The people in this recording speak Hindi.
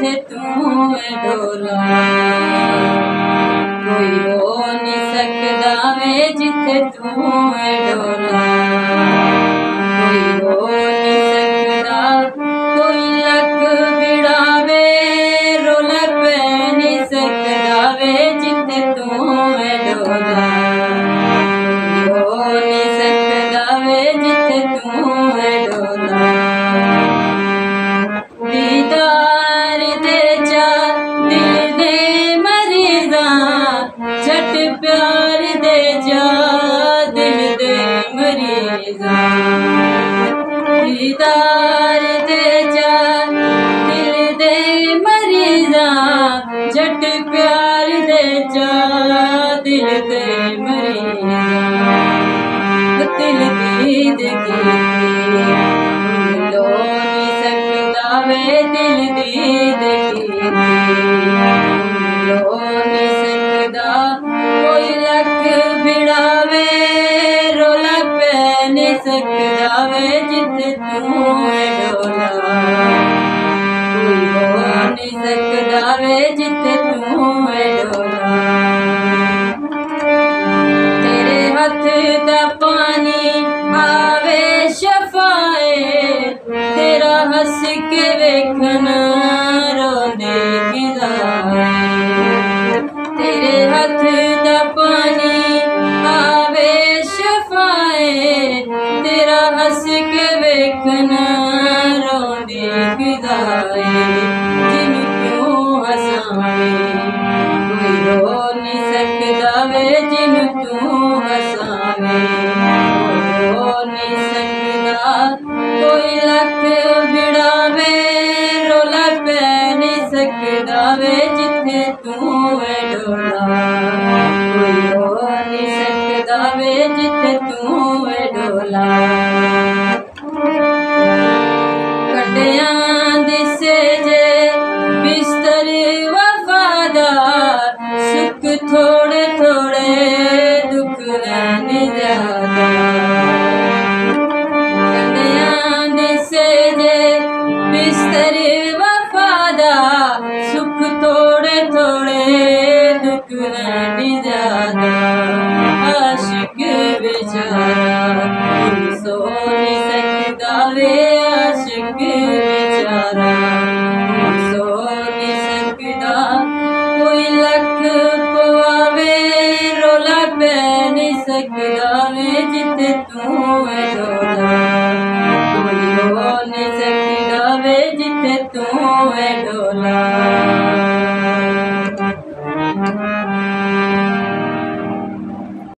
जिथे तू है डोला। कोई हो नहीं सकदा वे जिथे तू है डोला। कोई हो नहीं सकदा, कोई लक बिड़ावे रोला पै नहीं सकदा वे जिथे तू है डोला। कोई हो नहीं सकदा वे जिथे तू है डोला। दीदार दे जा दिल दे मरीज़ा, झट प्यार दे जा दिल दे मरीज़ा। दीदार दे जा दिल दे मरीज़ा, झट प्यार दे जा दिल दे मरीज़ा। दिल दी देखी लो नहीं सकदा वे दिल दी देखी लो नहीं सकदा। कोई लक बिड़ावे रोला पै नहीं सकदा वे जिथे तू है डोला। कोई हो नहीं सकदा वे जिथे तू है डोला। तेरे हथ दा पानी आवे शफाए, तेरा हंस के वेखना रोंदे गिज़ाए। तेरे हथ दा पानी आवे शफाए, तेरा हंस के वेखना रोंदे गिज़ाए। जिन्नू क्यों हसावे कोई रो नहीं सकदा वे जिन्नू तू हसावे। हो नहीं सकदा, कोई लक बिड़ावे रोला पै नहीं सकदा वे जिथे तू है डोला। कोई हो नहीं सकदा वे जिथे तू है डोला। कटियां दिसे जे बिस्तर वफादार, सुख थोड़े थोड़े दुख नहीं ज्यादा। कटियां दिसे जे बिस्तर वफादार, सुख थोड़े थोड़े दुख नहीं ज्यादा। आशिक बेचारा सो नहीं सकदा वे आशिक बेचारा सो नहीं सकदा। कोई लक पवावे रोला पै नहीं सकदा वे जिथे तू है डोला। कोई हो नहीं सकदा वे जिथे तू है डोला।